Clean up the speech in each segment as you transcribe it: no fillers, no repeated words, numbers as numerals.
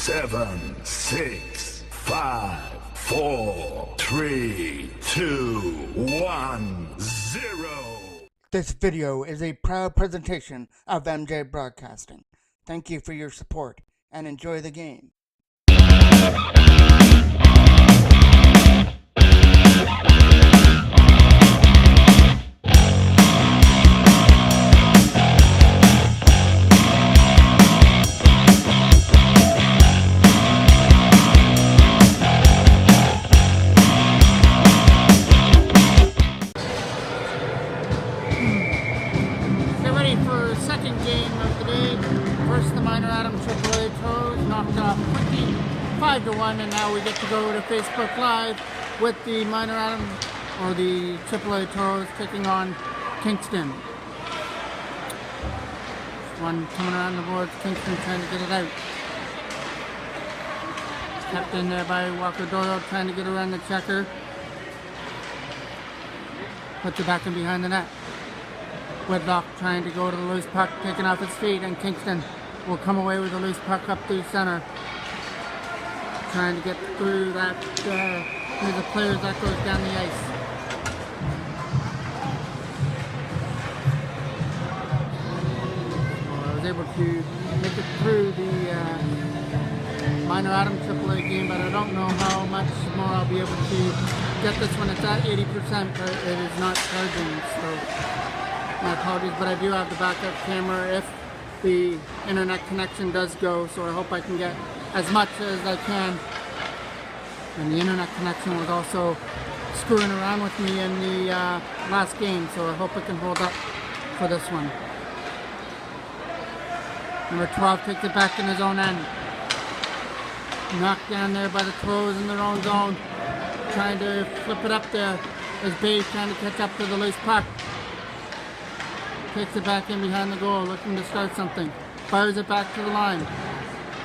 7, 6, 5, 4, 3, 2, 1, 0. This video is a proud presentation of MJ Broadcasting. Thank you for your support and enjoy the game. Second game of the day. First, the minor Adam AAA Toros knocked off quickly 5-1, and now we get to go to Facebook Live with the minor Adam or the AAA Toros taking on Kingston. One coming around the board, Kingston trying to get it out. Kept in there by Walker Doyle trying to get around the checker. Puts it back in behind the net. Whitlock trying to go to the loose puck, taking off his feet, and Kingston will come away with the loose puck up through center. Trying to get through that, through the players that goes down the ice. Well, I was able to make it through the minor Adam AAA game, but I don't know how much more I'll be able to get this one. It's at 80%, but it is not charging, so my apologies, but I do have the backup camera if the internet connection does go, so I hope I can get as much as I can. And the internet connection was also screwing around with me in the last game, so I hope it can hold up for this one. Number 12 takes it back in his own end. Knocked down there by the Toros in their own zone. Trying to flip it up there as Bay trying to catch up to the loose puck. Takes it back in behind the goal, looking to start something. Fires it back to the line.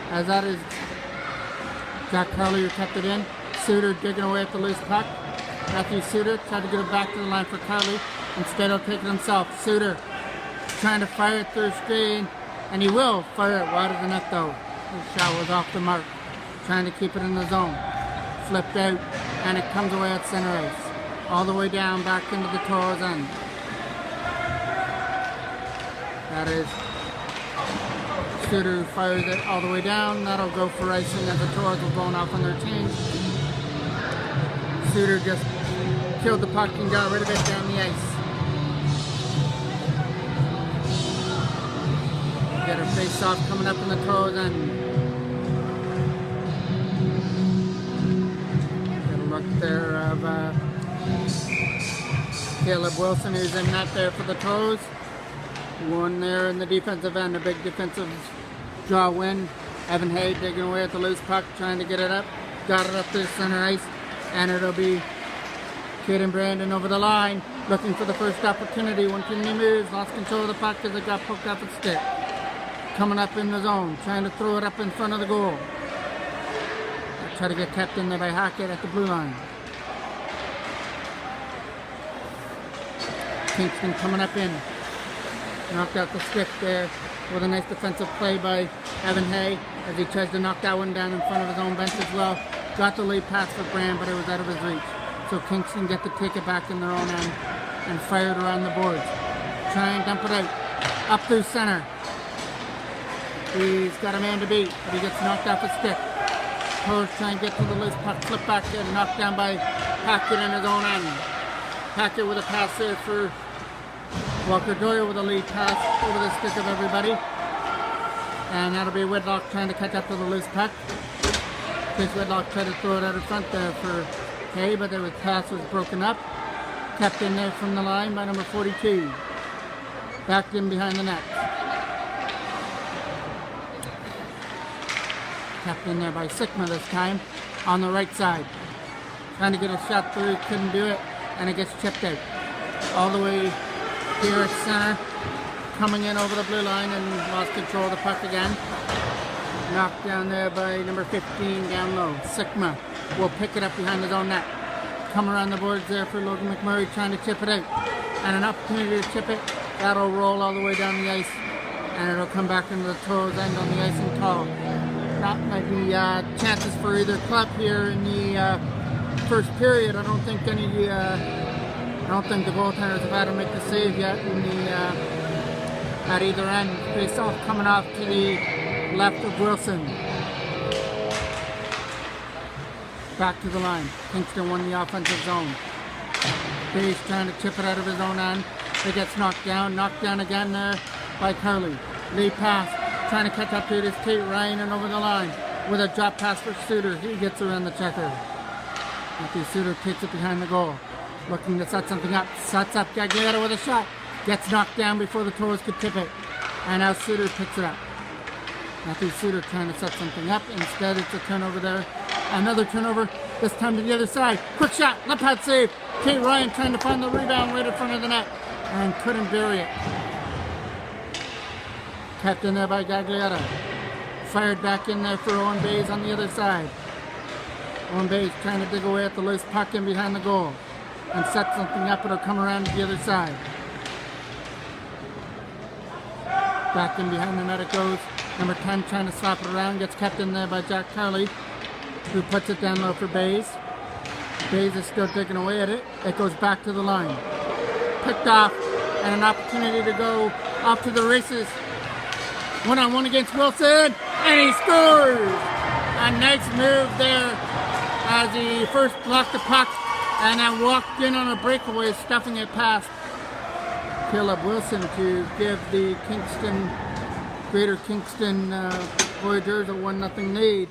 As that is Jack Carly who kept it in. Suter digging away at the loose puck. Matthew Suter tried to get it back to the line for Carly. Instead he'll take it himself. Suter trying to fire it through screen. And he will fire it wide of the net though. His shot was off the mark. Trying to keep it in the zone. Flipped out and it comes away at center ice. All the way down back into the Toros end. That is Suter fires it all the way down. That'll go for icing as the Toros will blown off on their change. Suter just killed the puck and got rid of it down the ice. Get a face off coming up in the Toros end. Get a look there of Caleb Wilson who's in net there for the Toros. One there in the defensive end, a big defensive draw win. Evan Hay digging away at the loose puck, trying to get it up. Got it up to center ice, and it'll be Caden Brandon over the line, looking for the first opportunity. One too many moves, lost control of the puck as it got poked off its stick. Coming up in the zone, trying to throw it up in front of the goal. Try to get kept in there by Hackett at the blue line. Kingston coming up in. Knocked out the stick there with a nice defensive play by Evan Hay as he tries to knock that one down in front of his own bench as well. Got the lead pass for Brand, but it was out of his reach. So Kingston get to take it back in their own end and fire it around the boards. Try and dump it out. Up through center. He's got a man to beat, but he gets knocked off his stick. Toros try and get to the loose puck, flip back and knocked down by Hackett in his own end. Hackett with a pass there for Walker Doyle with a lead pass over the stick of everybody. And that'll be Whitlock trying to catch up to the loose puck. Chris Whitlock tried to throw it out in front there for Hay, but the pass was broken up. Kept in there from the line by number 42. Backed in behind the net. Kept in there by Sigma this time on the right side. Trying to get a shot through, couldn't do it, and it gets chipped out. All the way here at center, coming in over the blue line and lost control of the puck again. Knocked down there by number 15 down low. Sigma will pick it up behind his own net. Come around the boards there for Logan McMurray trying to chip it out. And an opportunity to chip it. That'll roll all the way down the ice. And it'll come back into the Toros end on the ice and tall. not maybe chances for either club here in the first period. I don't think the goaltenders have had to make the save yet in the at either end. Face off coming off to the left of Wilson. Back to the line. Kingston won the offensive zone. Bayes trying to chip it out of his own end. It gets knocked down again there by Curley. Lead pass, trying to catch up to it is Kate Ryan and over the line with a drop pass for Suter. He gets around the checker. Matthew Suter takes it behind the goal. Looking to set something up. Sets up Gaglietta with a shot. Gets knocked down before the Toros could tip it. And now Suter picks it up. Matthew Suter trying to set something up. Instead, it's a turnover there. Another turnover, this time to the other side. Quick shot, left pad save. Kate Ryan trying to find the rebound right in front of the net and couldn't bury it. Kept in there by Gaglietta. Fired back in there for Owen Bayes on the other side. Owen Bayes trying to dig away at the loose puck in behind the goal and set something up. It'll come around to the other side. Back in behind the net it goes. Number 10 trying to slap it around. Gets kept in there by Jack Carley, who puts it down low for Bayes. Bayes is still digging away at it. It goes back to the line. Picked off and an opportunity to go off to the races. 1-on-1 against Wilson, and he scores! A nice move there as he first blocked the puck and then walked in on a breakaway, stuffing it past Caleb Wilson to give the Greater Kingston Voyageurs a 1-0 lead.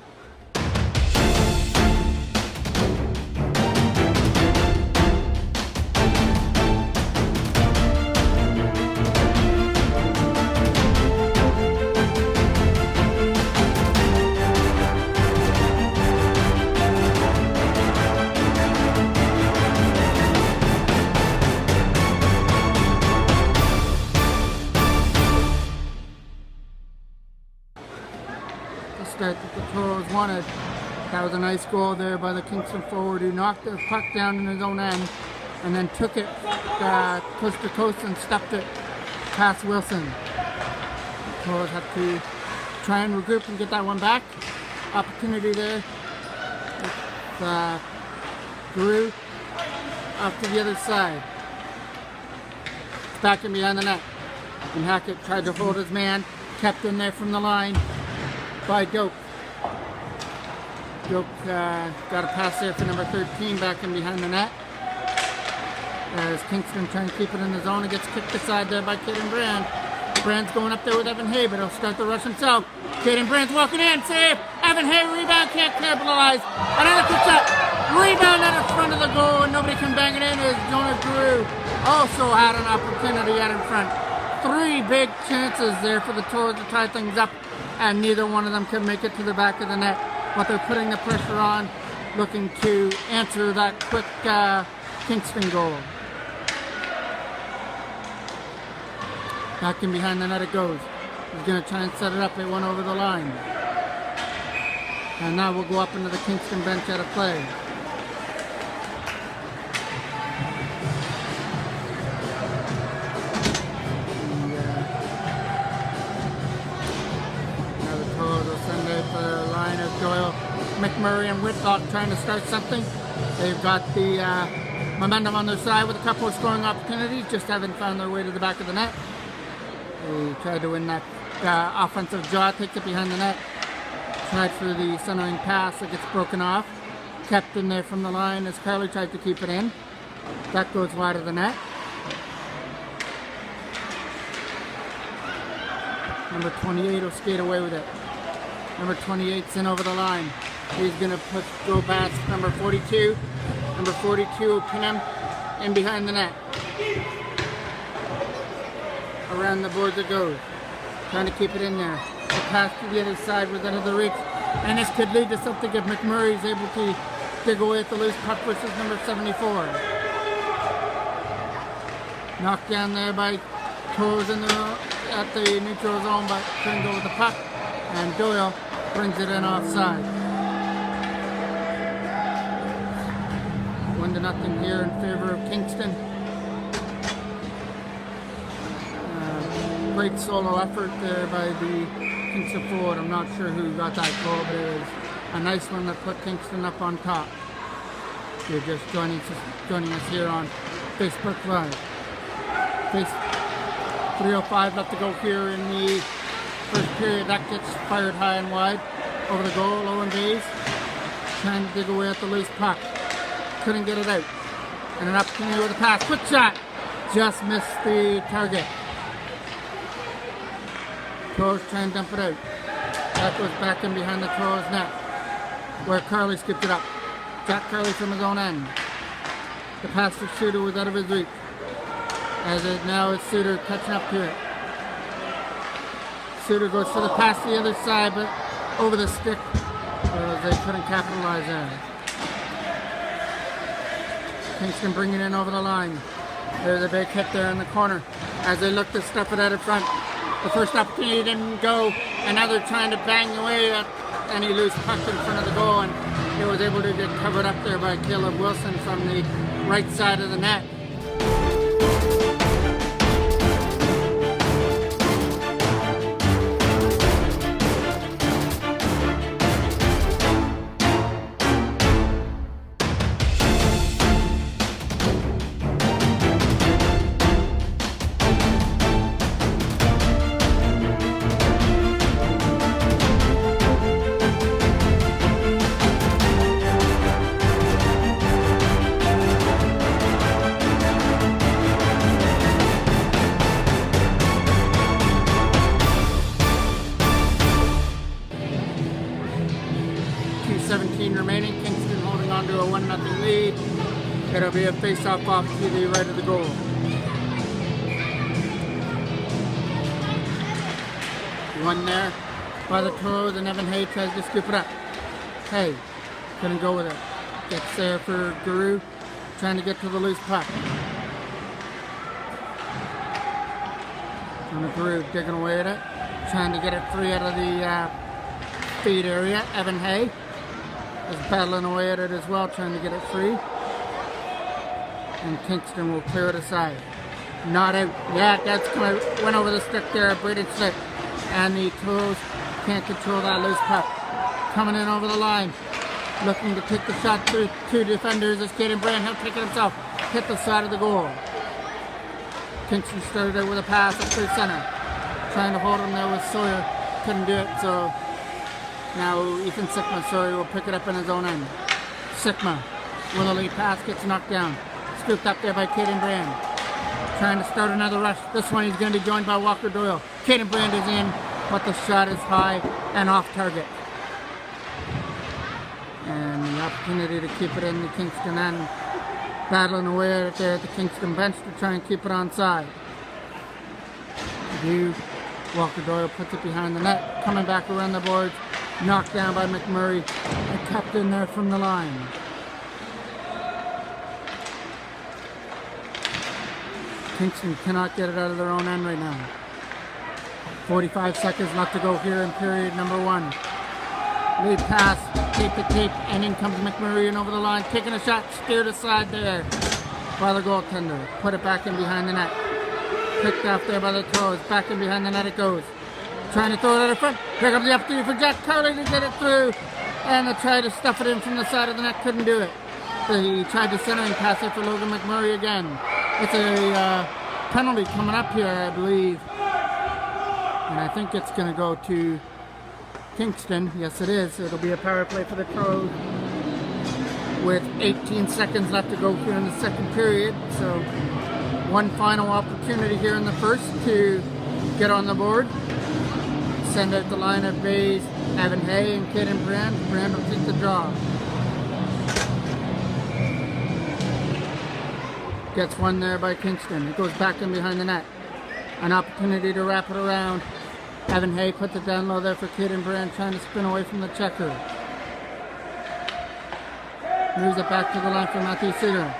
That the Toros wanted. That was a nice goal there by the Kingston forward who knocked the puck down in his own end and then took it coast to coast and stuffed it past Wilson. The Toros have to try and regroup and get that one back. Opportunity there. Drew off to the other side. It's back in behind the net. And Hackett tried to hold his man, kept in there from the line by Doak. Doak got a pass there for number 13 back in behind the net. As Kingston trying to keep it in the zone, it gets kicked aside there by Caden Brand. Brand's going up there with Evan Hay, but he'll start the rush himself. Caden Brand's walking in, save! Evan Hay, rebound, can't capitalize. Another quick shot, rebound at the front of the goal, and nobody can bang it in as Jonah Drew also had an opportunity out in front. 3 big chances there for the Toros to tie things up, and neither one of them could make it to the back of the net. But they're putting the pressure on, looking to answer that quick Kingston goal. Back in behind the net it goes. He's going to try and set it up. It went over the line. And now we'll go up into the Kingston bench out of play. Doyle, McMurray, and Whitlock trying to start something. They've got the momentum on their side with a couple of scoring opportunities, just haven't found their way to the back of the net. They tried to win that offensive draw, takes it behind the net. Tried for the centering pass, it gets broken off. Kept in there from the line as Carly tried to keep it in. That goes wide of the net. Number 28 will skate away with it. Number 28's in over the line. He's going to go past number 42. Number 42 will pin him in behind the net. Around the boards it goes. Trying to keep it in there. The pass to the other side with another reach. And this could lead to something if McMurray is able to dig away at the loose puck versus number 74. Knocked down there by Toros at the neutral zone, but couldn't go with the puck. And Doyle brings it in offside. 1-0 here in favor of Kingston. Great solo effort there by the Kingston forward. I'm not sure who got that goal, but it was a nice one that put Kingston up on top. If you're just joining us here on Facebook Live. 3:05 left to go here in the first period. That gets fired high and wide over the goal. Owen Bays trying to dig away at the loose puck. Couldn't get it out. And an opportunity with a pass. Quick shot. Just missed the target. Toros trying to dump it out. That goes back in behind the Toros net, where Carley skipped it up. Jack Carley from his own end. The pass to Suter was out of his reach. As it now is Suter catching up to it. Suter goes for the pass to the other side, but over the stick. They couldn't capitalize there. Kingston bringing it in over the line. There's a big hit there in the corner as they look to stuff it out in front. The first opportunity didn't go, and now they're trying to bang away at any loose puck in front of the goal, and it was able to get covered up there by Caleb Wilson from the right side of the net. Remaining. Kingston holding on to a 1-0 lead. It'll be a face-off off to the right of the goal. One there by the Toros, and Evan Hay tries to scoop it up. Hay couldn't go with it. Gets there for Guru, trying to get to the loose puck. And Guru digging away at it, trying to get it free out of the feed area. Evan Hay is battling away at it as well, trying to get it free. And Kingston will clear it aside. Not out. Yeah, that's come out. Went over the stick there, braided slip. And the Toros can't control that loose puck. Coming in over the line. Looking to take the shot through two defenders. It's Caden Brand. He'll take it himself. Hit the side of the goal. Kingston started out with a pass up through center. Trying to hold him there with Sawyer. Couldn't do it, so now Ethan Sikma, will pick it up in his own end. Sikma with a lead pass, gets knocked down. Scooped up there by Caden Brand. Trying to start another rush. This one he's going to be joined by Walker Doyle. Caden Brand is in, but the shot is high and off target. And the opportunity to keep it in the Kingston end. Battling away at it there at the Kingston bench to try and keep it onside. Walker Doyle puts it behind the net. Coming back around the boards. Knocked down by McMurray and kept in there from the line. Kingston cannot get it out of their own end right now. 45 seconds left to go here in period number 1. Lead pass, tape to tape, and in comes McMurray and over the line, taking a shot, steered aside there by the goaltender. Put it back in behind the net. Picked off there by the Toros. Back in behind the net it goes. Trying to throw it out in front. Here comes the opportunity for Jack Carley to get it through. And they tried to stuff it in from the side of the net. Couldn't do it. He tried to centering pass it for Logan McMurray again. It's a penalty coming up here, I believe. And I think it's going to go to Kingston. Yes, it is. It'll be a power play for the Toros with 18 seconds left to go here in the second period. So one final opportunity here in the first to get on the board. Send out the line of Bays, Evan Hay, and Caden Brand. Brand will take the draw. Gets one there by Kingston. It goes back in behind the net. An opportunity to wrap it around. Evan Hay puts it down low there for Caden Brand, trying to spin away from the checker. Moves it back to the line for Matthew Suter.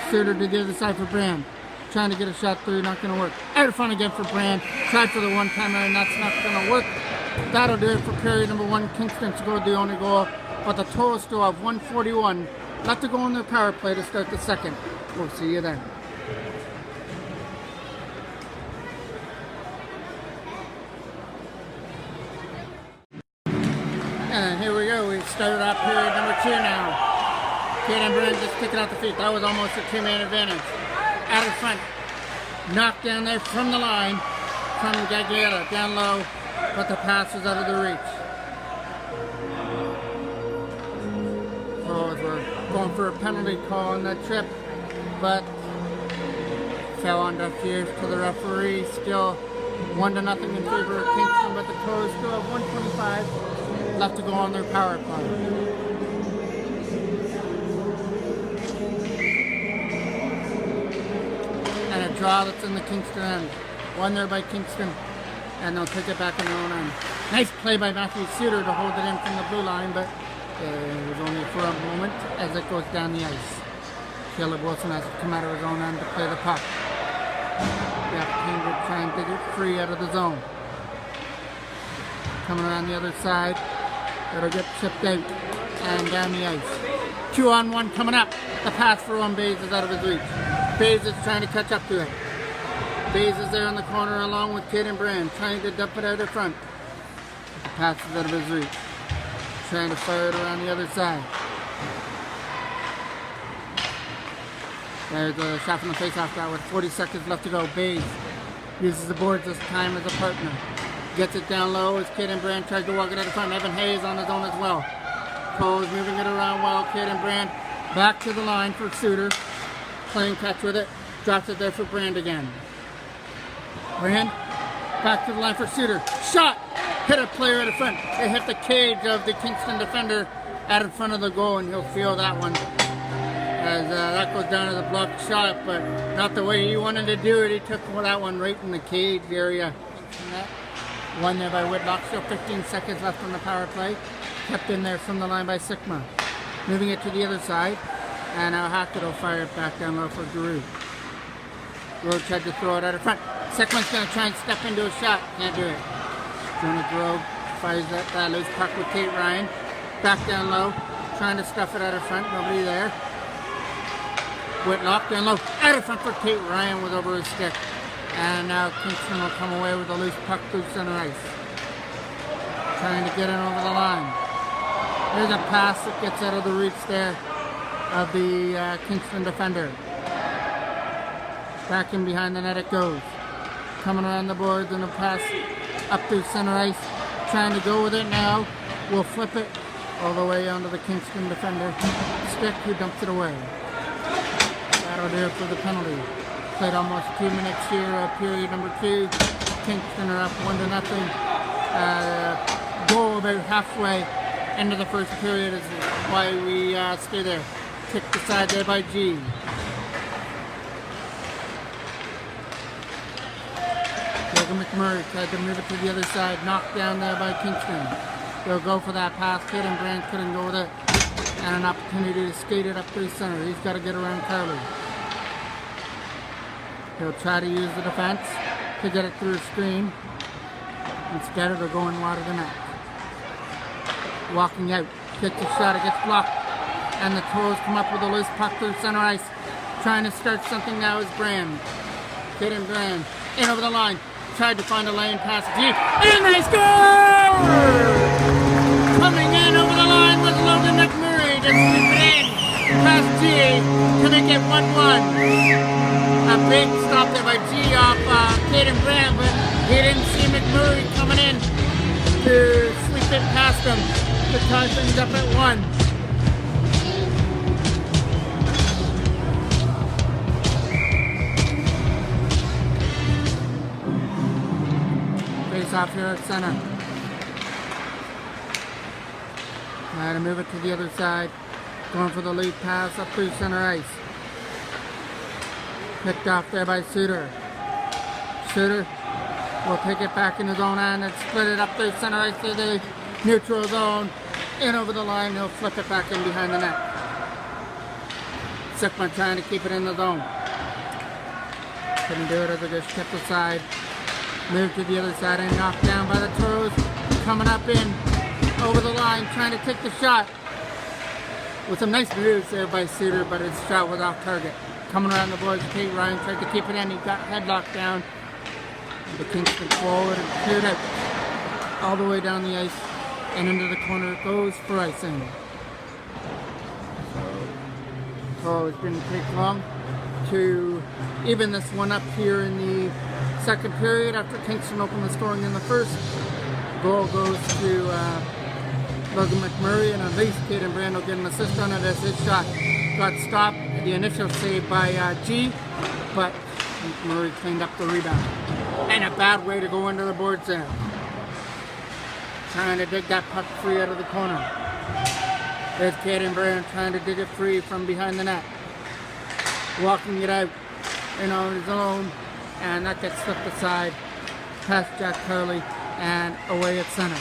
Suter to the other side for Brand. Trying to get a shot through, not going to work. Out in front again for Brand. Tried for the one-timer, and that's not going to work. That'll do it for period number 1. Kingston scored the only goal, but the Toros still have 1:41 left to go on their power play to start the second. We'll see you then. here we go. We started off period number 2 now. Kate and Brent just kicking out the feet. That was almost a 2-man advantage. Out of front. Knocked down there from the line. From Gaglietta. Down low. But the pass was out of the reach. So we're going for a penalty call on that trip. But fell on deaf ears to the referee. Still 1-0 in favor of Kingston, but the Toros still have 1:25 left to go on their power play. And a draw that's in the Kingston end. Won there by Kingston, and they'll take it back in their own end. Nice play by Matthew Suter to hold it in from the blue line, but it was only for a moment as it goes down the ice. Caleb Wilson has to come out of his own end to play the puck. The opportunity to try and dig it free out of the zone. Coming around the other side, it'll get chipped out and down the ice. 2-on-1 coming up. The pass for one Bays is out of his reach. Bays is trying to catch up to it. Bays is there in the corner along with Kid and Brand, trying to dump it out of front. The pass is out of his reach. Trying to fire it around the other side. There's a shot from the face-off guy with 40 seconds left to go. Bays uses the boards this time as a partner. Gets it down low as Kid and Brand tries to walk it out of front. Evan Hayes on his own as well. Cole's moving it around well. Kid and Brand back to the line for Suter. Playing catch with it. Drops it there for Brand again. Brand back to the line for Suter. Shot! Hit a player out of front. It hit the cage of the Kingston defender out in front of the goal, and he'll feel that one. As that goes down as a blocked shot, but not the way he wanted to do it. He took that one right in the cage area. One there by Whitlock. Still 15 seconds left on the power play. Kept in there from the line by Sigma. Moving it to the other side. And now Hackett will fire it back down low for Giroux. Giroux tried to throw it out of front. Sigma's going to try and step into a shot. Can't do it. Jonah Giroux fires that loose puck with Tate Ryan. Back down low. Trying to stuff it out of front. Nobody there. Whitlock down low, out of front for Tate Ryan was over his stick. And now Kingston will come away with a loose puck through center ice. Trying to get it over the line. There's a pass that gets out of the reach there of the Kingston defender. Back in behind the net it goes. Coming around the boards and a pass up through center ice. Trying to go with it now. We'll flip it all the way onto the Kingston defender. Stick who dumps it away. That'll do it for the penalty. Played almost 2 minutes here, period number 2. Kingston are up 1-0. Goal about halfway into the first period is why we stay there. Kicked aside there by G. Logan McMurray tried to move it to the other side. Knocked down there by Kingston. They'll go for that pass. Kid and Brand couldn't go with it. And an opportunity to skate it up through center. He's got to get around Carly. He'll try to use the defense to get it through a screen. Instead of going wide of the net. Walking out. Kicks a shot. It gets blocked. And the Toros come up with a loose puck through center ice. Trying to start something now is Brand. Kid and Brand. In over the line. Tried to find a lane pass. G. And they score! Coming in over the line was Logan McMurray. Just sweep it in. Past G to make it 1-1. A big stop there by G off Kid and Brand, but he didn't see McMurray coming in to sweep it past him to tie things up at 1. Face off here at center. Try to move it to the other side. Going for the lead pass up through center ice. Picked off there by Suter. Suter will take it back in his own end and split it up through center ice to the neutral zone. In over the line, he'll flip it back in behind the net. Sigma trying to keep it in the zone. Couldn't do it as it just kept aside. Moved to the other side and knocked down by the Toros. Coming up in over the line, trying to take the shot. With some nice moves there by Suter, but his shot was off target. Coming around the boards, Tate Ryan tried to keep it in. He got headlocked down. The Kingston forward and cleared out all the way down the ice and into the corner it goes for icing. So it didn't take long to even this one up here in the second period after Kingston opened the scoring in the first. Goal goes to Logan McMurray, and at least Caden Brand will get an assist on it as his shot got stopped. The initial save by G, but McMurray cleaned up the rebound. And a bad way to go into the boards there. Trying to dig that puck free out of the corner. There's Caden Brand trying to dig it free from behind the net. Walking it out on his own, and that gets slipped aside past Jack Curley and away at center.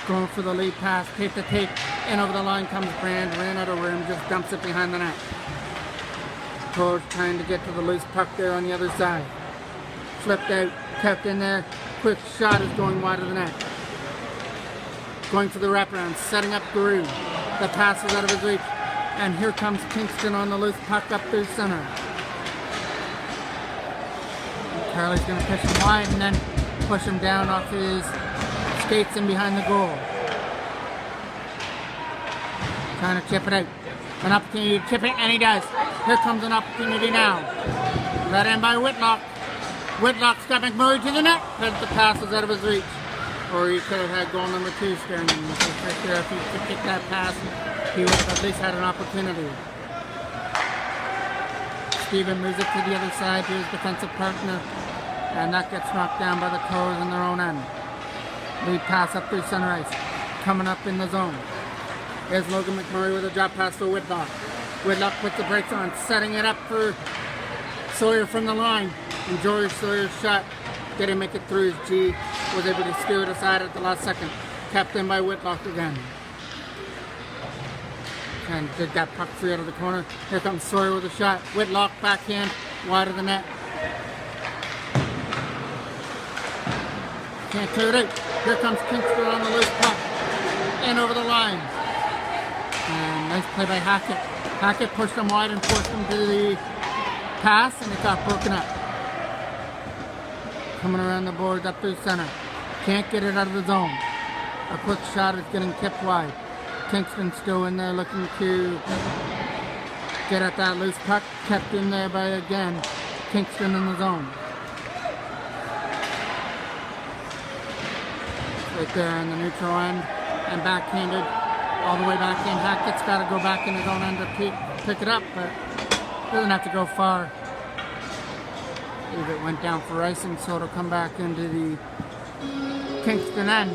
Going for the lead pass, tape to tape, and over the line comes Brand, ran out of room, just dumps it behind the net. Toros trying to get to the loose puck there on the other side. Flipped out, kept in there, quick shot is going wide of the net. Going for the wraparound, setting up Guru. The pass is out of his reach, and here comes Kingston on the loose puck up through center. Carly's going to push him wide and then push him down off his skates and behind the goal. Trying to chip it out. An opportunity to chip it, and he does. Here comes an opportunity now. Led in by Whitlock. Whitlock's got McMurray to the net, but the pass is out of his reach. Or he could have had goal number 2 staring him. Right there, if he could kick that pass, he would have at least had an opportunity. Steven moves it to the other side to his defensive partner, and that gets knocked down by the Toros in their own end. Lead pass up through center ice, coming up in the zone. There's Logan McMurray with a drop pass for Whitlock. Whitlock puts the brakes on, setting it up for Sawyer from the line. And George Sawyer's shot didn't make it through as G was able to steer it aside at the last second. Kept in by Whitlock again. And dig that puck free out of the corner. Here comes Sawyer with a shot. Whitlock backhand, wide of the net. Can't clear it out. Here comes Kingston on the loose puck. In over the line. And nice play by Hackett. Hackett pushed him wide and forced him to the pass, and it got broken up. Coming around the boards up through center. Can't get it out of the zone. A quick shot is getting tipped wide. Kingston still in there looking to get at that loose puck. Kept in there by, again, Kingston in the zone. Right there on the neutral end. And backhanded all the way back in. Hackett's got to go back in his own end to pick it up, but doesn't have to go far. I believe it went down for icing, so it'll come back into the Kingston end.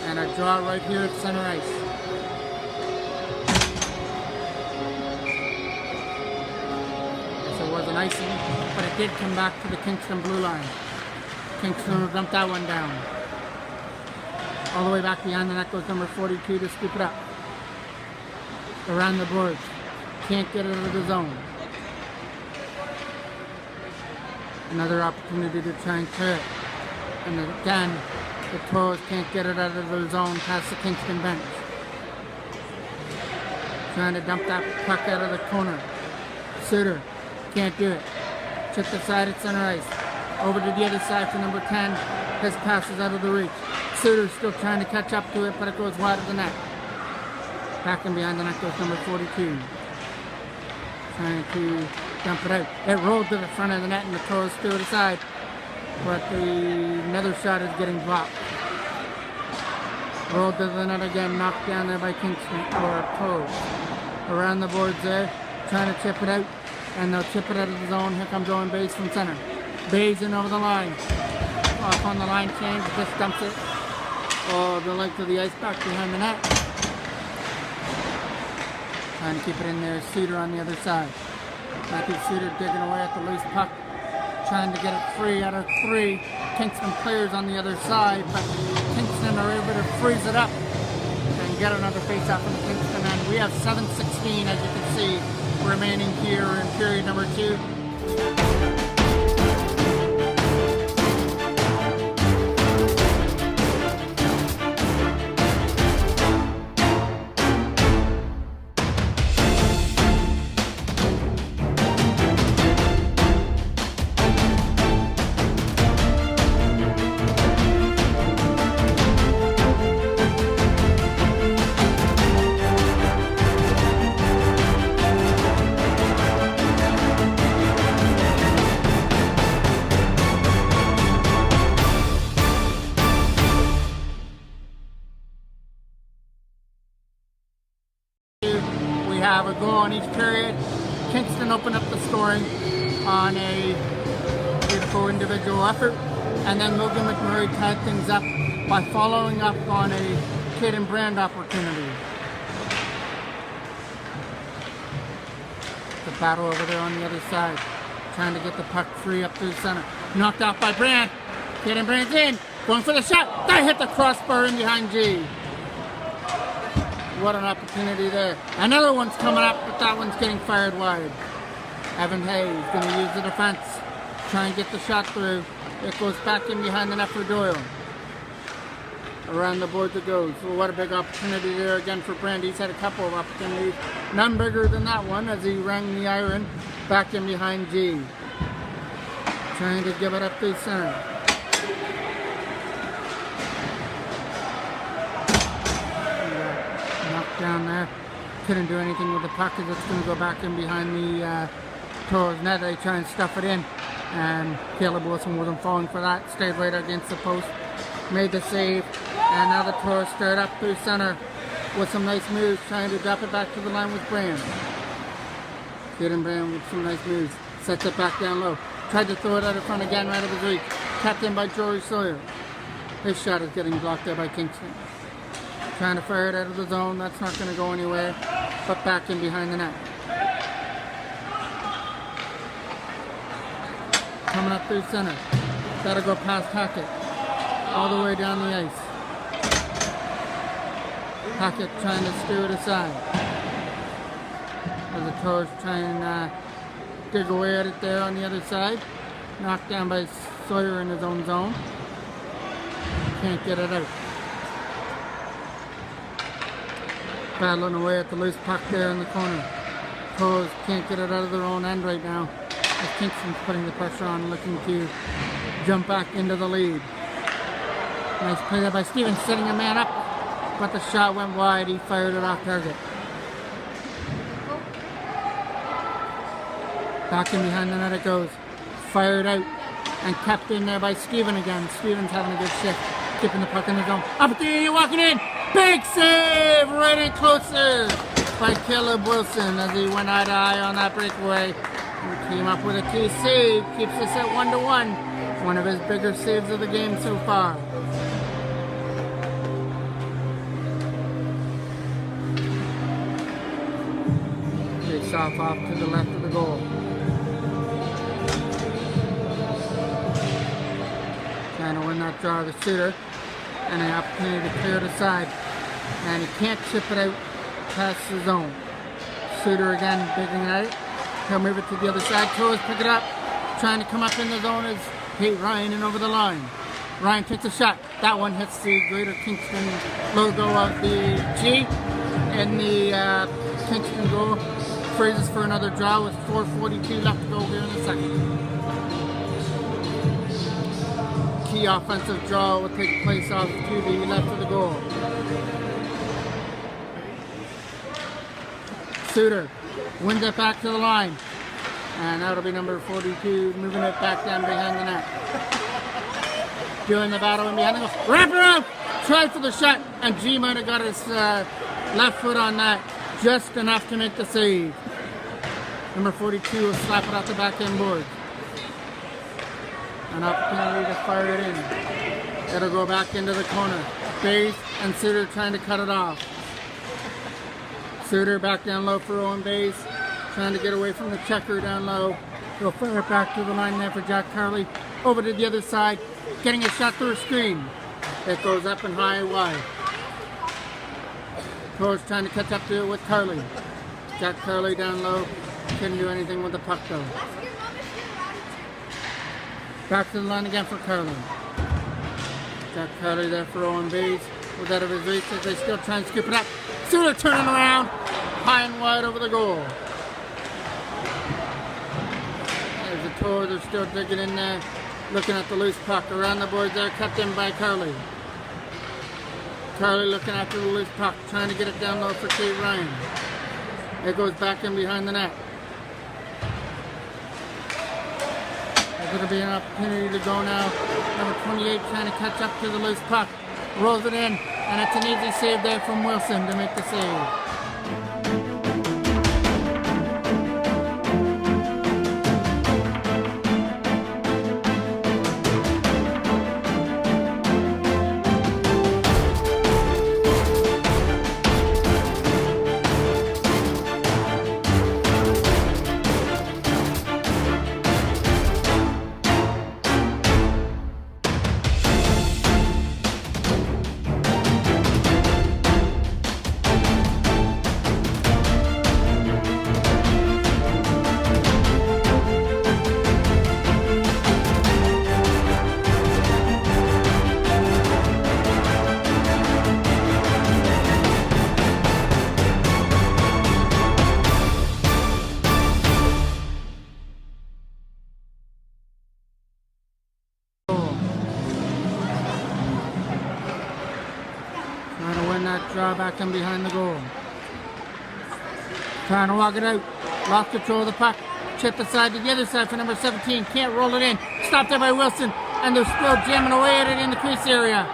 And a draw right here at center ice. So it wasn't icing, but it did come back to the Kingston blue line. Kingston will dump that one down. All the way back behind the net goes number 42 to scoop it up. Around the boards. Can't get it out of the zone. Another opportunity to try and clear it. And again, the Toros can't get it out of the zone past the Kingston bench. Trying to dump that puck out of the corner. Suter can't do it. Chipped aside at center ice. Over to the other side for number 10. His pass is out of the reach. Suter's still trying to catch up to it, but it goes wide of the net. Back and behind the net goes number 42. Trying to dump it out. It rolled to the front of the net and the Toros threw it aside. But another shot is getting blocked. Rolled to the net again, knocked down there by Kingston or Toros. Around the boards there, trying to chip it out. And they'll chip it out of the zone. Here comes Owen Bays from center. Bays in over the line. Off on the line change, just dumps it. Oh, the length of the ice back behind the net. Trying to keep it in there. Suter on the other side. Matthew Suter digging away at the loose puck. Trying to get it free out of 3. Kingston players on the other side, but Kingston are able to freeze it up and get another face-off in the Kingston end. We have 7:16, as you can see, remaining here in period number 2. have a goal in each period. Kingston opened up the scoring on a beautiful individual effort, and then Logan McMurray tied things up by following up on a Caden Brand opportunity. The battle over there on the other side, trying to get the puck free up through center. Knocked out by Brand. Caden Brand's in, going for the shot. That hit the crossbar in behind G. What an opportunity there. Another one's coming up, but that one's getting fired wide. Evan Hayes going to use the defense, try and get the shot through. It goes back in behind the net for Doyle. Around the boards it goes. Well, what a big opportunity there again for Brand. He's had a couple of opportunities. None bigger than that one as he rang the iron back in behind G. Trying to give it up through center. Knocked down there. Couldn't do anything with the puck as it's going to go back in behind the Toros net. They try and stuff it in. And Caleb Wilson wasn't falling for that. Stayed right against the post. Made the save. And now the Toros stirred up through center with some nice moves, trying to drop it back to the line with Brand. Caden Brand with some nice moves. Sets it back down low. Tried to throw it out in front again, right of his reach. Tapped in by Jory Sawyer. His shot is getting blocked there by Kingston. Trying to fire it out of the zone. That's not going to go anywhere. But back in behind the net. Coming up through center. Got to go past Hackett. All the way down the ice. Hackett trying to steer it aside. As the Toros trying and dig away at it there on the other side. Knocked down by Sawyer in his own zone. Can't get it out. Battling away at the loose puck there in the corner. Toros can't get it out of their own end right now. As Kingston's putting the pressure on, looking to jump back into the lead. Nice play there by Stevens, setting a man up, but the shot went wide. He fired it off target. Back in behind the net it goes. Fired out and kept in there by Steven again. Stevens having a good shift, keeping the puck in the zone. Opportunity walking in. Big save right in closer by Caleb Wilson as he went eye to eye on that breakaway. And came up with a key save. Keeps us at 1-1. One of his bigger saves of the game so far. Takes off to the left of the goal. Trying to win that draw of the shooter. And an opportunity to clear it aside. And he can't chip it out past the zone. Shooter again, digging at it. He'll move it to the other side. Toros pick it up. Trying to come up in the zone is Pete Ryan and over the line. Ryan takes a shot. That one hits the Greater Kingston logo of the G in the Kingston goal. Freezes for another draw with 4:42 left to go here in the second. Key offensive draw will take place off to the left of the goal. Suter wins it back to the line. And that'll be number 42, moving it back down behind the net. Doing the battle in behind the goal. Wrap around! Try for the shot, and G might have got his left foot on that. Just enough to make the save. Number 42 will slap it off the back end board. An opportunity to fire it in. It'll go back into the corner. Bays and Suter trying to cut it off. Suter back down low for Owen Bays. Trying to get away from the checker down low. He'll fire it back to the line there for Jack Carley. Over to the other side. Getting a shot through a screen. It goes up and high and wide. Toros trying to catch up to it with Carley. Jack Carley down low. Couldn't do anything with the puck though. Back to the line again for Carley. Jack Carley there for Owen Bays. Was out of his reach as they still try and scoop it up. Suter turning around. High and wide over the goal. As the Toros are still digging in there. Looking at the loose puck. Around the boards there. Kept in by Carley. Carley looking after the loose puck. Trying to get it down low for Kate Ryan. It goes back in behind the net. There's going to be an opportunity to go now. Number 28 trying to catch up to the loose puck. Rolls it in. And it's an easy save there from Wilson to make the save. find that draw back in behind the goal. Trying to walk it out. Lost control of the puck. Chip the side to the other side for number 17. Can't roll it in. Stopped there by Wilson. And they're still jamming away at it in the crease area.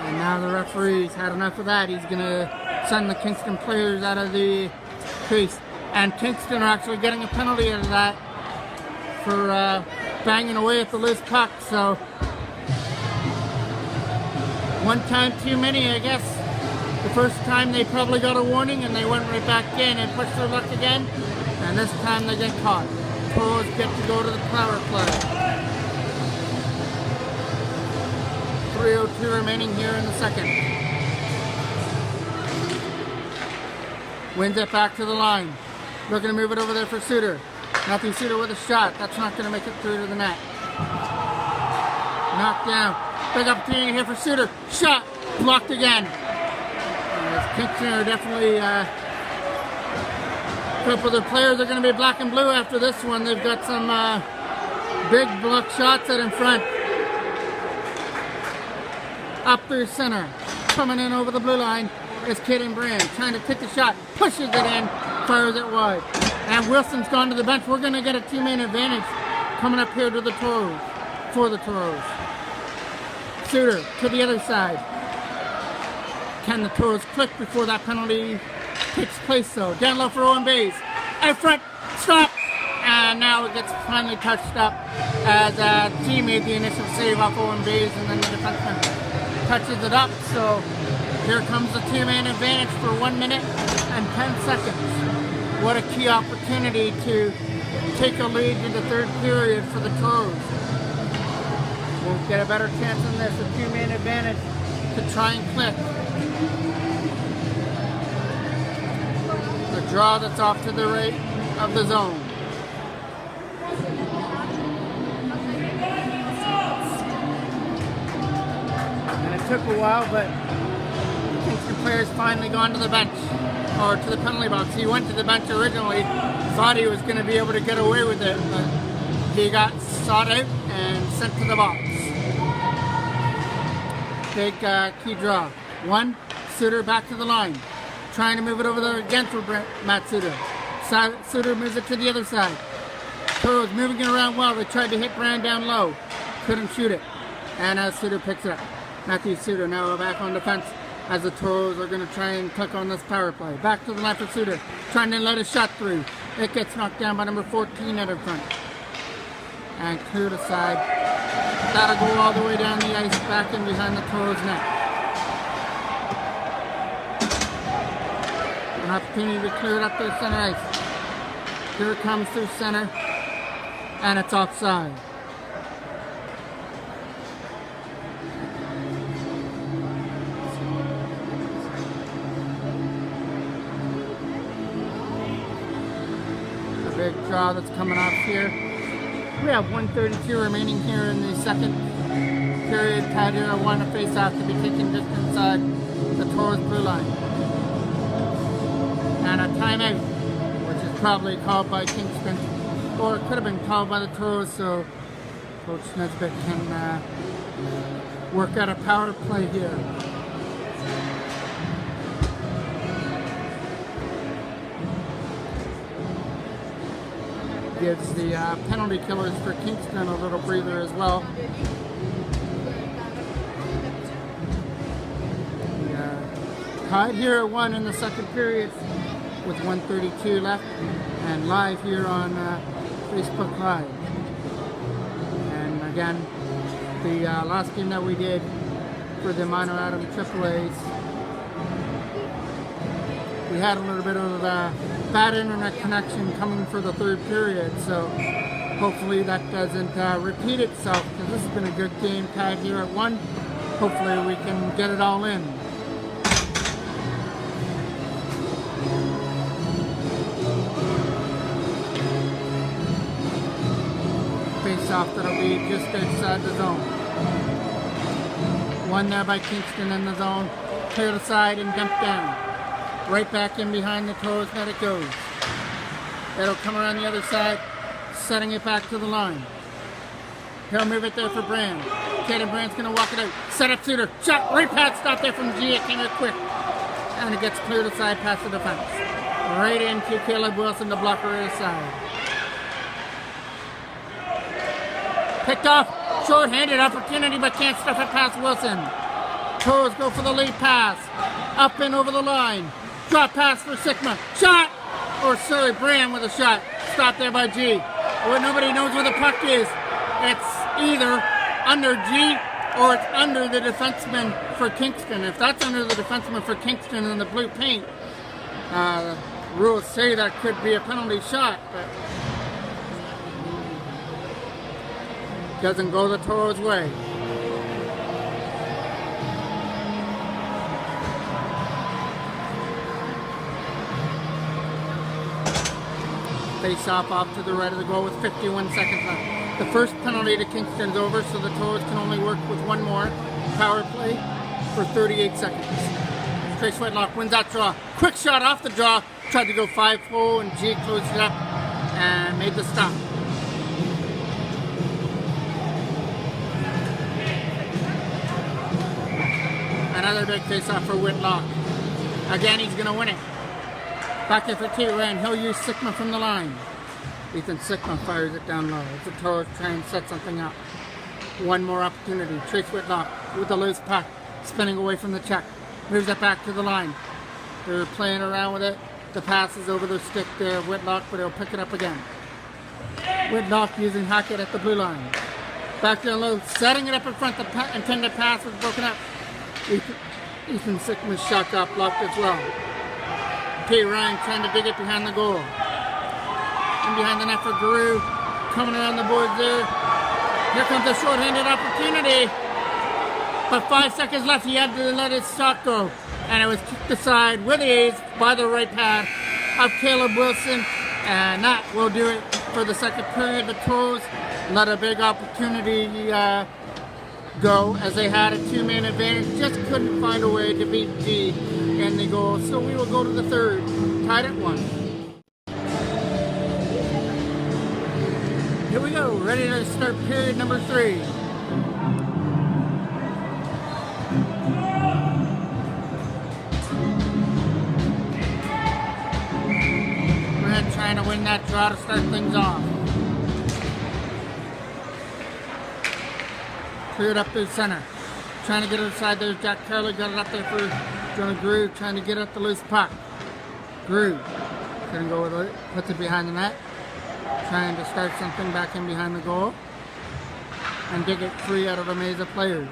And now the referee's had enough of that. He's going to send the Kingston players out of the crease. And Kingston are actually getting a penalty out of that for banging away at the loose puck. So one time too many, I guess. The first time they probably got a warning and they went right back in and pushed their luck again. And this time they get caught. Toros get to go to the power play. 3:02 remaining here in the second. Wins it back to the line. Looking to move it over there for Suter. Matthew Suter with a shot. That's not going to make it through to the net. Knocked down. Big opportunity here for Suter. Shot. Blocked again. Kingston are definitely a couple of their players are going to be black and blue after this one. They've got some big block shots out in front. Up through center. Coming in over the blue line is Kaden Brand. Trying to take the shot. Pushes it in. Fires it wide. And Wilson's gone to the bench. We're going to get a two-man advantage coming up here to the Toros. For the Toros. Suter to the other side. Can the Toros click before that penalty takes place though? Down low for Owen Bays. Out front. Stop. And now it gets finally touched up as T made the initial save off Owen Bays and then the defenseman touches it up. So here comes the two-man advantage for 1 minute and 10 seconds. What a key opportunity to take a lead in the third period for the Toros. We'll get a better chance than this, a two-man advantage to try and click. A draw that's off to the right of the zone. And it took a while, but the Kingston players finally gone to the bench, or to the penalty box. He went to the bench originally, thought he was going to be able to get away with it, but he got sought out and sent to the box. Big key draw. One, Suter back to the line. Trying to move it over there again for Matt Suter. Suter moves it to the other side. Toros moving it around well. They tried to hit Brand down low. Couldn't shoot it. And as Suter picks it up. Matthew Suter now back on defense as the Toros are going to try and click on this power play. Back to the left of Suter. Trying to let a shot through. It gets knocked down by number 14 out in front. And cleared aside. That'll go all the way down the ice back in behind the Toros net. An opportunity to clear it up to the center ice. Here it comes through center. And it's offside. A big draw that's coming off here. We have 1:32 remaining here in the second period. Tied here at 1, a face-off to be taken just inside the Toros blue line. And a timeout, which is probably called by Kingston, or it could have been called by the Toros, so Coach Nesbitt can work out a power play here. Gives the penalty killers for Kingston a little breather as well. Tied here at 1 in the second period with 1:32 left, and live here on Facebook Live. And again, the last game that we did for the Minor Adam AAAs, we had a little bit of bad internet connection coming for the third period, so hopefully that doesn't repeat itself, because this has been a good game tied here at 1. Hopefully we can get it all in. Face-off that'll be just outside the zone. One there by Kingston in the zone. Cleared aside and dumped down. Right back in behind the Toros net it goes. It'll come around the other side, setting it back to the line. He'll move it there for Brand. Caden Brand's going to walk it out. Set up Suter. Shot. Right pass. Stop there from G. It came out quick. And it gets cleared aside past the defense. Right into Caleb Wilson, the blocker aside. Picked off. Short-handed opportunity, but can't stuff it past Wilson. Toros go for the lead pass. Up and over the line. Drop pass for Sigma. Shot! Brand with a shot. Stopped there by G. Well, nobody knows where the puck is. It's either under G or it's under the defenseman for Kingston. If that's under the defenseman for Kingston in the blue paint, rules say that could be a penalty shot, but doesn't go the Toros' way. Face off to the right of the goal with 51 seconds left. The first penalty to Kingston's over, so the Toros can only work with one more power play for 38 seconds. Trace Whitlock wins that draw. Quick shot off the draw. Tried to go 5-0 and G closed it up and made the stop. Another big face-off for Whitlock. Again, he's going to win it. Back there for two, and he'll use Sigma from the line. Ethan Sigma fires it down low. It's a Toros trying to set something up. One more opportunity. Trace Whitlock with the loose puck, spinning away from the check. Moves it back to the line. They're playing around with it. The pass is over the stick there of Whitlock, but he'll pick it up again. Whitlock using Hackett at the blue line. Back there low, setting it up in front. The intended pass was broken up. Ethan Sigma's shot got blocked as well. P. Ryan trying to dig it behind the goal. And behind the net for Guru. Coming around the boards there. Here comes a short-handed opportunity. But 5 seconds left. He had to let his shot go. And it was kicked aside with ease by the right pad of Caleb Wilson. And that will do it for the second period. The Toros let a big opportunity go as they had a two-man advantage. Just couldn't find a way to beat G in the goal. So we will go to the third, tied at 1. Here we go, ready to start period number 3. We're trying to win that draw to start things off. Cleared up through center. Trying to get it inside there. Jack Curley got it up there for Jonah Grew. Trying to get at the loose puck. Grew couldn't go with it. Puts it behind the net. Trying to start something back in behind the goal. And dig it free out of a maze of players.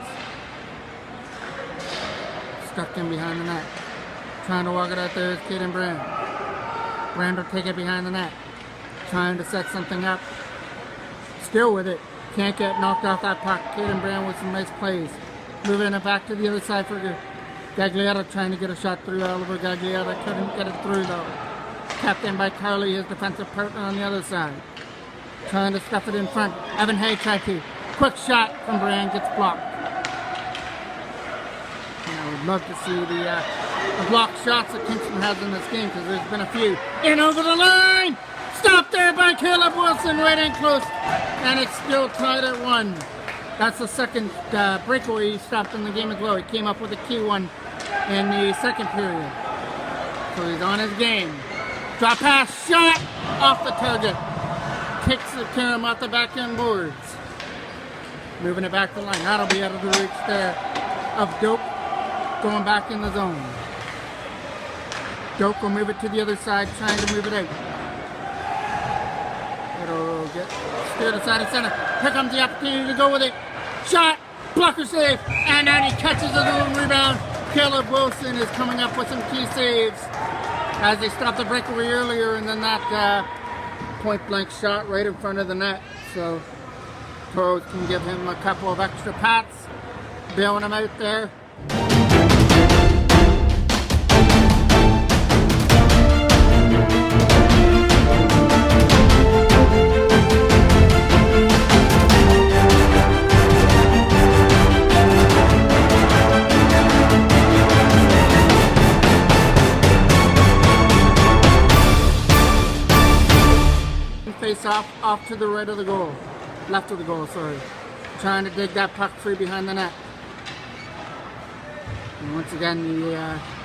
Stuck in behind the net. Trying to walk it out there is Caden Brand. Brand will take it behind the net. Trying to set something up. Still with it. Can't get knocked off that puck. Caden Brand with some nice plays. Moving it back to the other side for Gaglietta, trying to get a shot through. Oliver Gaglietta couldn't get it through though. Kept in by Carly, his defensive partner on the other side. Trying to stuff it in front. Evan Hay tried to. Quick shot from Brand, gets blocked. And I would love to see the blocked shots that Kingston has in this game because there's been a few. In over the line! Stopped there by Caleb Wilson, right in close. And it's still tied at 1. That's the second breakaway he stopped in the game as well. He came up with a key one in the second period. So he's on his game. Drop pass, shot off the target. Kicks the carom off the back end boards. Moving it back to the line. That'll be out of the reach there of Doak going back in the zone. Doak will move it to the other side, trying to move it out. It'll get steered aside of center. Here comes the opportunity to go with it. Shot, blocker save, and then he catches his own rebound. Caleb Wilson is coming up with some key saves as they stopped the breakaway earlier, and then that point-blank shot right in front of the net. So Toros can give him a couple of extra pats, bailing him out there. Face off to the right of the goal. Left of the goal, sorry. trying to dig that puck free behind the net. And once again, the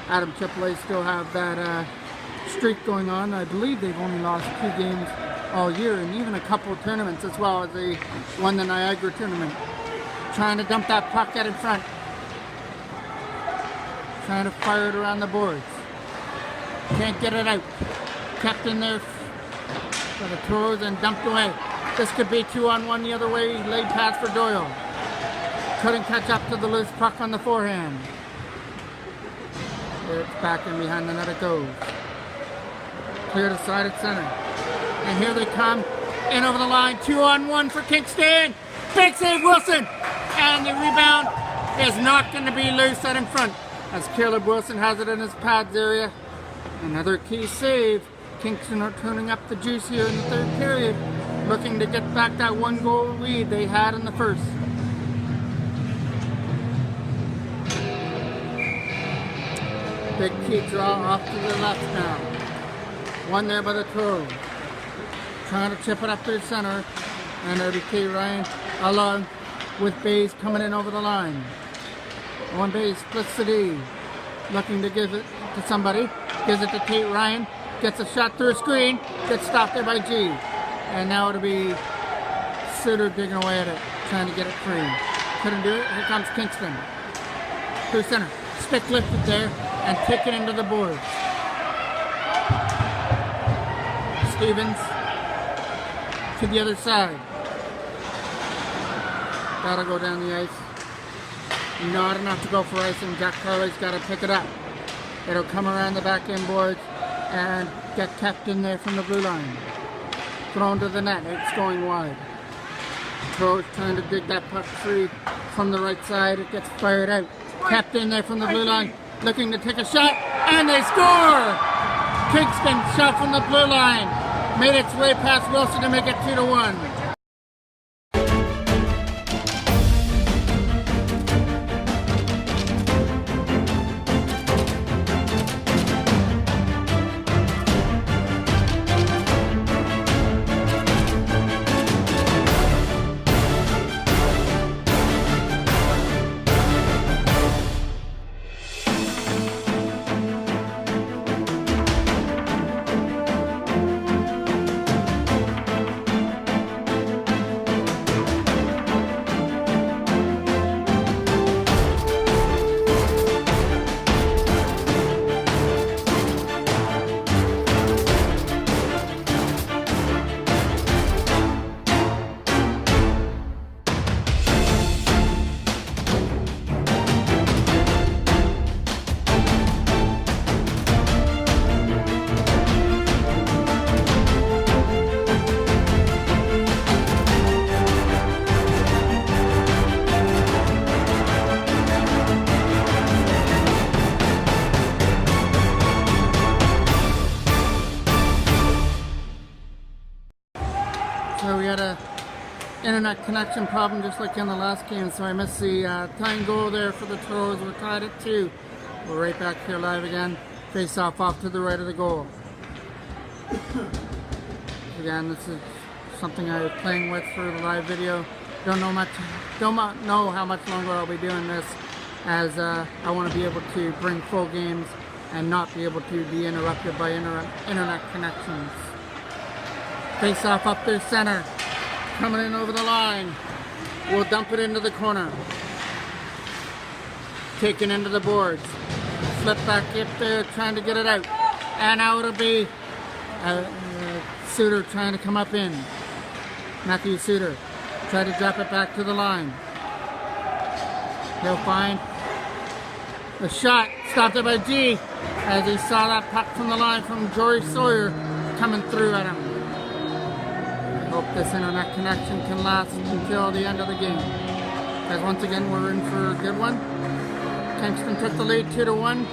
Adam AAA still have that streak going on. I believe they've only lost 2 games all year, and even a couple of tournaments as well, as they won the Niagara tournament. Trying to dump that puck out in front. Trying to fire it around the boards. Can't get it out. Kept in there for the Toros and dumped away. This could be 2-on-1 the other way. Laid pass for Doyle. Couldn't catch up to the loose puck on the forehand. It's back in behind the net it goes. Cleared aside at center. And here they come. In over the line. 2-on-1 for Kingston. Big save Wilson. And the rebound is not going to be loose out in front, as Caleb Wilson has it in his pads area. Another key save. Kingston are turning up the juice here in the 3rd period, looking to get back that 1-goal lead they had in the first. Big key draw off to the left now. One there by the Toros. Trying to chip it up to the center. And there'll be K. Ryan along with Bays coming in over the line. One Bays splits the D. Looking to give it to somebody. Gives it to Kate Ryan. Gets a shot through a screen. Gets stopped there by G. And now it'll be Suter digging away at it. Trying to get it free. Couldn't do it. Here comes Kingston. Through center. Stick lifted there. And taken into the boards. Stevens to the other side. Gotta go down the ice. Not enough to go for ice, and Jack Carley's got to pick it up. It'll come around the back end boards and get kept in there from the blue line. Thrown to the net. It's going wide. Toros trying to dig that puck free from the right side. It gets fired out. Kept in there from the blue line. Looking to take a shot, and they score! Kingston shot from the blue line. Made its way past Wilson to make it 2-1. So we had a internet connection problem just like in the last game, so I missed the tying goal there for the Toros. We're tied at 2. We're right back here live again. Face off to the right of the goal. Again, this is something I was playing with for the live video. Don't know how much longer I'll be doing this, as I want to be able to bring full games and not be able to be interrupted by internet connections. Face off up through center. Coming in over the line. We'll dump it into the corner. Taken into the boards. Flip back up there, trying to get it out. And now it'll be Suter trying to come up in. Matthew Suter. Try to drop it back to the line. He'll find the shot. Stopped it by G, as he saw that puck from the line from Jory Sawyer coming through at him. Hope this internet connection can last until the end of the game, as once again we're in for a good one. Kingston took the lead 2-1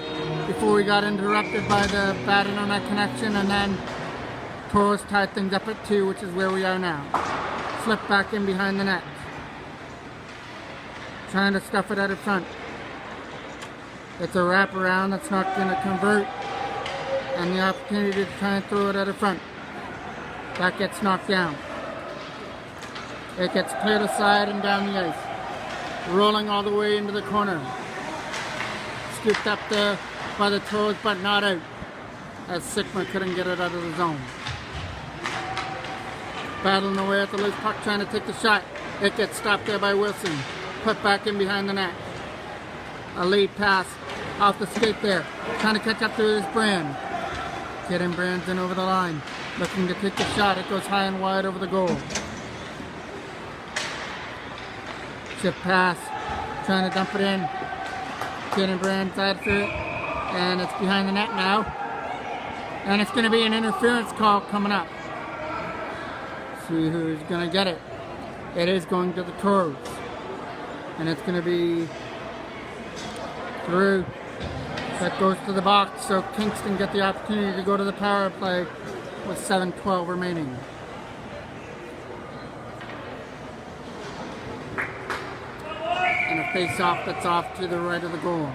before we got interrupted by the bad internet connection, and then Toros tied things up at 2, which is where we are now. Flip back in behind the net. Trying to stuff it out in front. It's a wraparound that's not going to convert, and the opportunity to try and throw it out in front. That gets knocked down. It gets cleared aside and down the ice. Rolling all the way into the corner. Scooped up there by the Toros, but not out, as Sigma couldn't get it out of the zone. Battling away at the loose puck, trying to take the shot. It gets stopped there by Wilson. Put back in behind the net. A lead pass off the skate there. Trying to catch up to his Brand. Getting Brandon over the line. Looking to take the shot. It goes high and wide over the goal. Chip pass. Trying to dump it in. Getting Brand after it. And it's behind the net now. And it's going to be an interference call coming up. See who's going to get it. It is going to the Toros. And it's going to be through. That goes to the box. So Kingston get the opportunity to go to the power play with 7:12 remaining. And a face-off that's off to the right of the goal.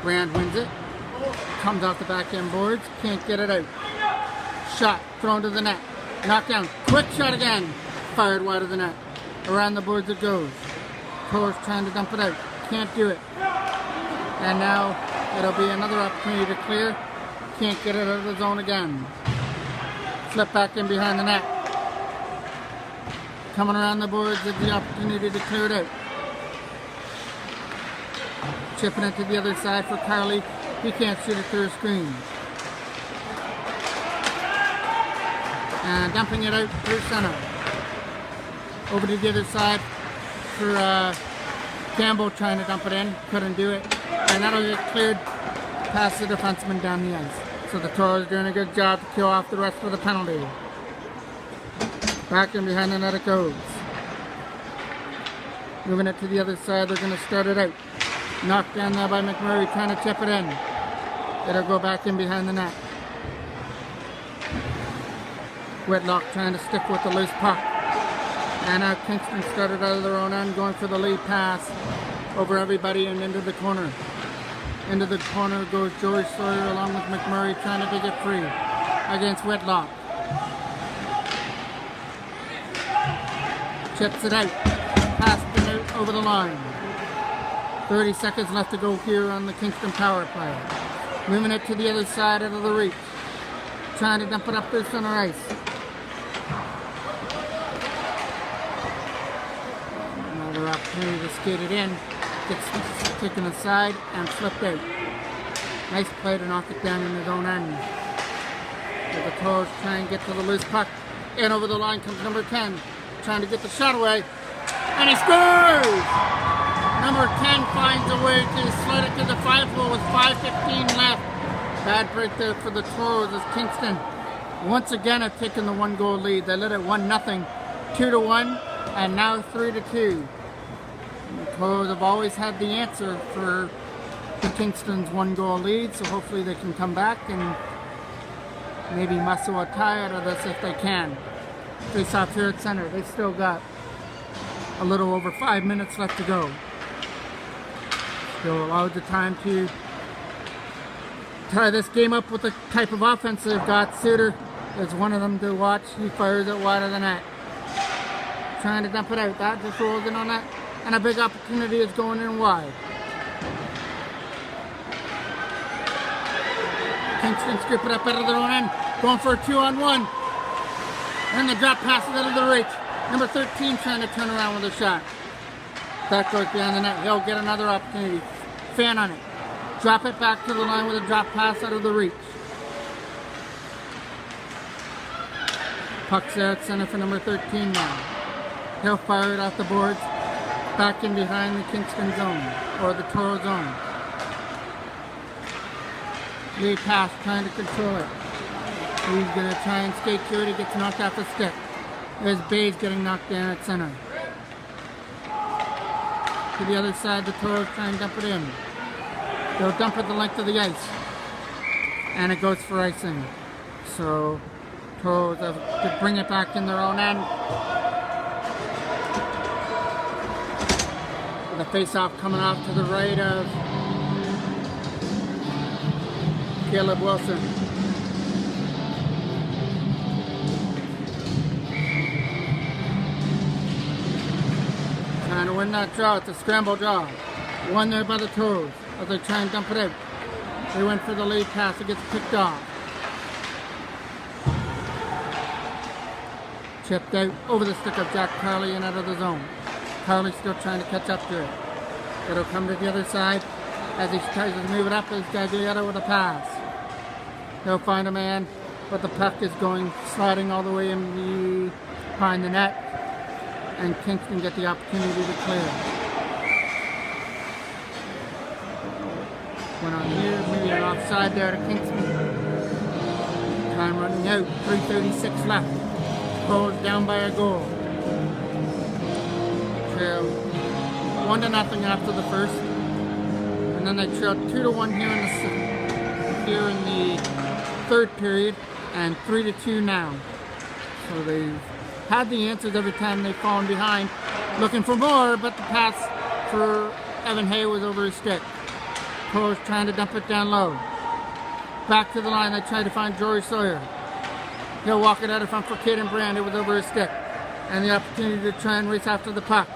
Brand wins it. Comes off the backhand boards. Can't get it out. Shot. Thrown to the net. Knocked down. Quick shot again. Fired wide of the net. Around the boards it goes. Toros trying to dump it out. Can't do it. And now it'll be another opportunity to clear. Can't get it out of the zone again. Flip back in behind the net. Coming around the boards is the opportunity to clear it out. Chipping it to the other side for Carly. He can't shoot it through a screen. And dumping it out through center. Over to the other side for Campbell trying to dump it in. Couldn't do it. And that'll get cleared past the defenseman down the ice. So the Toros doing a good job to kill off the rest of the penalty. Back in behind the net it goes. Moving it to the other side, they're going to start it out. Knocked down there by McMurray trying to chip it in. It'll go back in behind the net. Whitlock trying to stick with the loose puck. And now Kingston started out of their own end, going for the lead pass over everybody and into the corner. Into the corner goes George Sawyer along with McMurray trying to take it free against Whitlock. Chips it out. Passed it out over the line. 30 seconds left to go here on the Kingston power play. Moving it to the other side out of the reach. Trying to dump it up through center ice. Another opportunity to skate it in. Gets taken aside and flipped out. Nice play to knock it down in his own end. But the Toros try and get to the loose puck. And over the line comes number 10. Trying to get the shot away. And he scores! Number 10 finds a way to slide it to the 5-hole with 5:15 left. Bad break there for the Toros as Kingston once again have taken the 1-goal lead. They led it 1-0, 2-1, and now 3-2. And the Toros have always had the answer for the Kingston's 1-goal lead, so hopefully they can come back and maybe muscle a tie out of this if they can. Face off here at center. They've still got a little over 5 minutes left to go. Still allowed the time to tie this game up with the type of offense they've got. Suter is one of them to watch. He fires it wide of the net. Trying to dump it out. That just rolls in on that. And a big opportunity is going in wide. Kingston scoop it up out of their own end. Going for a 2-on-1. And the drop passes out of the reach. Number 13 trying to turn around with a shot. That goes behind the net. He'll get another opportunity. Fan on it. Drop it back to the line with a drop pass out of the reach. Puck's there at center for number 13 now. He'll fire it off the boards. Back in behind the Kingston zone. Or the Toro zone. Lead pass trying to control it. He's going to try and skate through it. He gets knocked off the stick. There's Bays getting knocked down at center. To the other side, the Toros try and dump it in. They'll dump it the length of the ice. And it goes for icing. So, Toros have to bring it back in their own end. The face-off coming off to the right of Caleb Wilson. win that draw. It's a scramble draw. One there by the Toros as they try and dump it out. They went for the lead pass. It gets picked off. Chipped out over the stick of Jack Carley and out of the zone. Carley still trying to catch up to it. It'll come to the other side as he tries to move it up as Gaglietta with a pass. He'll find a man, but the puck is going sliding all the way in behind the net, and Kingston get the opportunity to clear. Went on here, maybe an offside there to Kingston. Time running out, 3:36 left. Goes down by a goal. Trail 1-0 after the first, and then they trailed 2-1 here in the third period, and 3-2 now. So they've had the answers every time they've fallen behind, looking for more, but the pass for Evan Hay was over his stick. Toros trying to dump it down low. Back to the line, they try to find Jory Sawyer. He'll walk it out in front for Caden Brand. It was over his stick. And the opportunity to try and race after the puck.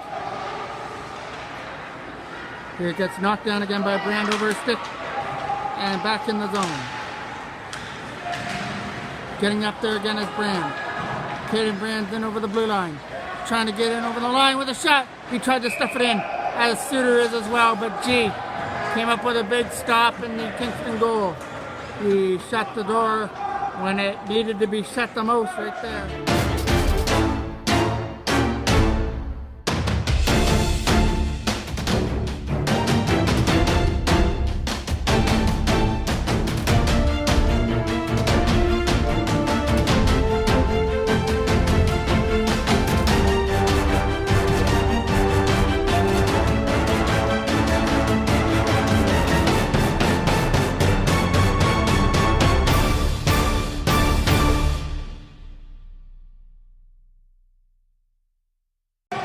It gets knocked down again by Brand over his stick. And back in the zone. Getting up there again is Brand. Caden Brand's in over the blue line. Trying to get in over the line with a shot. He tried to stuff it in, as Suter is as well, but G came up with a big stop in the Kingston goal. He shut the door when it needed to be shut the most right there.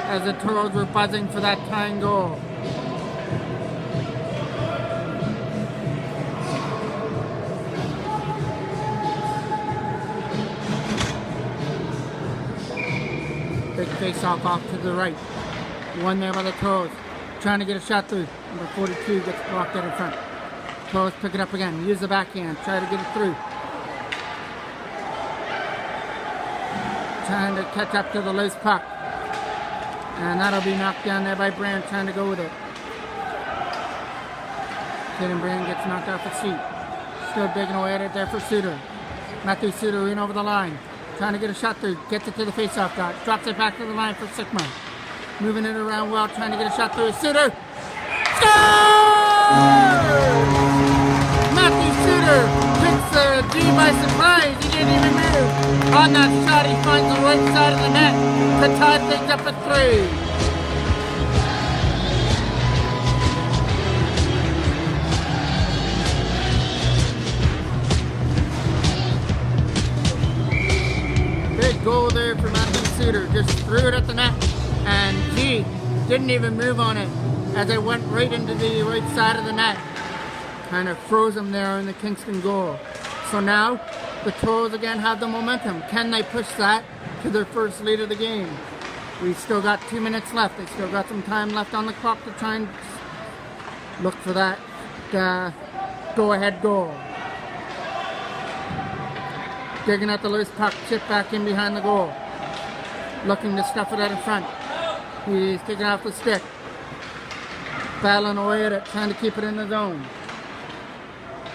As the Toros were buzzing for that tying goal. Big face-off off to the right. One there by the Toros. Trying to get a shot through. Number 42 gets blocked out in front. Toros pick it up again. Use the backhand. Try to get it through. Trying to catch up to the loose puck. And that'll be knocked down there by Brand, trying to go with it. Caden Brand gets knocked off his feet. Still digging away at it there for Suter. Matthew Suter in over the line. Trying to get a shot through. Gets it to the face-off dot. Drops it back to the line for Sigma. Moving it around well, trying to get a shot through. Suter! Scores! Matthew Suter takes the G by surprise. He didn't even move. On that shot, he finds the right side of the net to tie things up at 3. Big goal there for Matthew Suter. Just threw it at the net, and G didn't even move on it as it went right into the right side of the net. Kind of froze him there in the Kingston goal. So now the Toros again have the momentum. Can they push that to their first lead of the game? We've still got 2 minutes left. They still got some time left on the clock to try and look for that go-ahead goal. Digging at the loose puck, chip back in behind the goal. Looking to stuff it out in front. He's taking off the stick. Battling away at it, trying to keep it in the zone.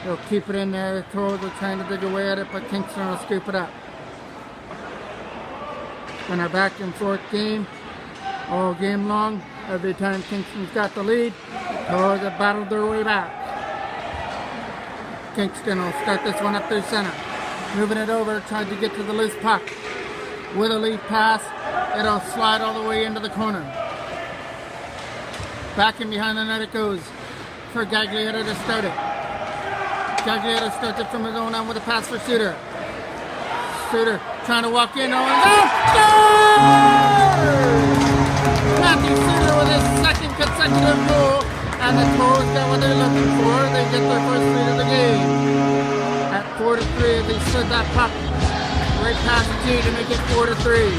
They'll keep it in there. The Toros are trying to dig away at it, but Kingston will scoop it up. In our back and forth game, all game long, every time Kingston's got the lead, Toros have battled their way back. Kingston will start this one up through center. Moving it over, trying to get to the loose puck. With a lead pass, it'll slide all the way into the corner. Back in behind the net it goes for Gaglietta to start it. Gaglietta starts it from his own end with a pass for Suter. Suter trying to walk in. Matthew Suter with his second consecutive goal. And the Toros get what they're looking for. They get their first lead of the game. At 4-3, they slid that puck right past G to make it 4-3.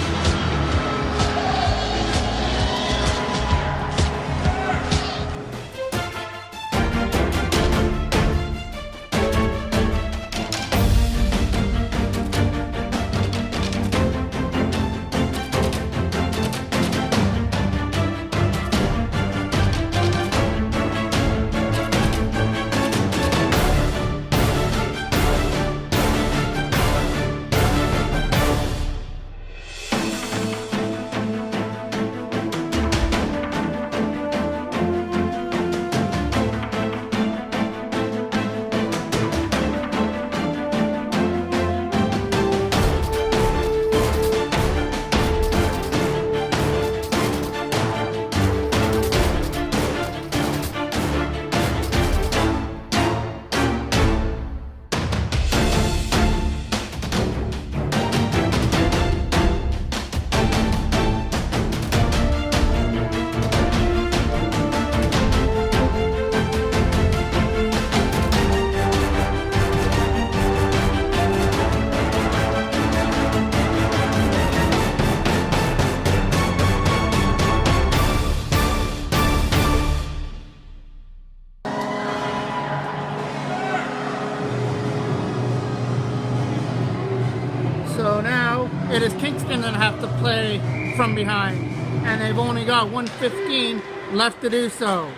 have to play from behind. And they've only got 1:15 left to do so.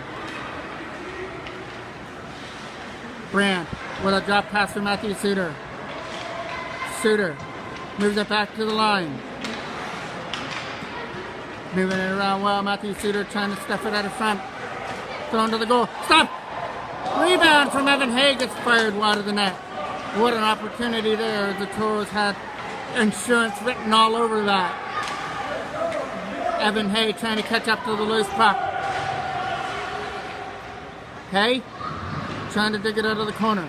Brand with a drop pass for Matthew Suter. Suter moves it back to the line. Moving it around well. Matthew Suter trying to stuff it out of front. Thrown to the goal. Stop! Rebound from Evan Hay gets fired wide of the net. What an opportunity there. The Toros had insurance written all over that. Evan Hay trying to catch up to the loose puck. Hay trying to dig it out of the corner.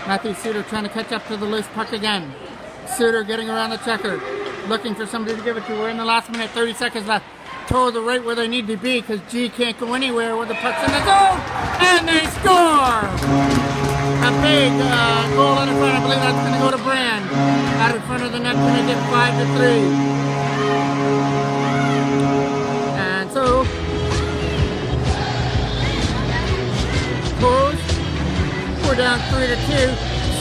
Matthew Suter trying to catch up to the loose puck again. Suter getting around the checker. Looking for somebody to give it to. We're in the last minute, 30 seconds left. Toros are right where they need to be because G can't go anywhere with the puck's in the zone. And they score! A big goal out in front. I believe that's going to go to Brand. Out in front of the net, going to get 5-3. And so, Toros, we're down 3-2.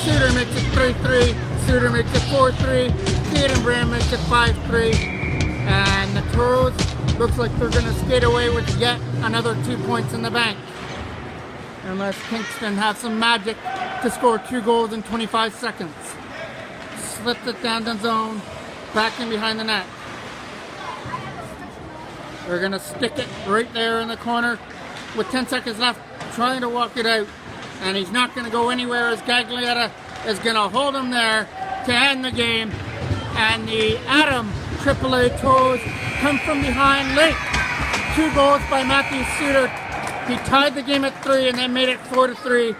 Suter makes it 3-3. Suter makes it 4-3. Caden Brand makes it 5-3. And the Toros looks like they're going to skate away with yet another 2 points in the bank. Unless Kingston have some magic to score 2 goals in 25 seconds. Slipped it down the zone, back in behind the net. They're going to stick it right there in the corner with 10 seconds left, trying to walk it out. And he's not going to go anywhere as Gaglietta is going to hold him there to end the game. And the Adam AAA Toros come from behind late. 2 goals by Matthew Suter. He tied the game at 3 and then made it 4-3.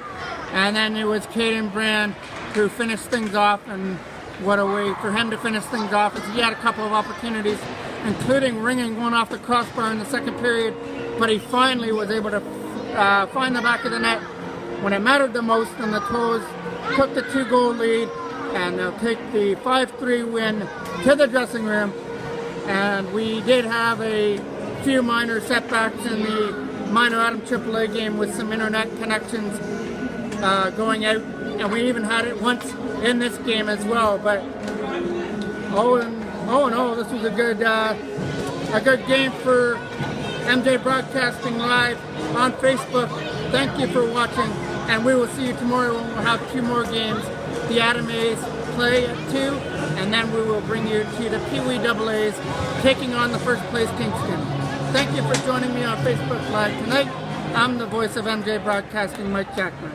And then it was Caden Brand who finished things off. And what a way for him to finish things off. He had a couple of opportunities, including ringing one off the crossbar in the second period. But he finally was able to find the back of the net when it mattered the most. And the Toros took the 2-goal lead. And they'll take the 5-3 win to the dressing room. And we did have a few minor setbacks in the Minor Adam AAA game with some internet connections going out, and we even had it once in this game as well. But all in all, this was a good game for MJ Broadcasting Live on Facebook. Thank you for watching, and we will see you tomorrow when we'll have 2 more games. The Adam A's play at 2, and then we will bring you to the Pee Wee AA's taking on the first place Kingston. Thank you for joining me on Facebook Live tonight. I'm the voice of MJ Broadcasting, Mike Jackman.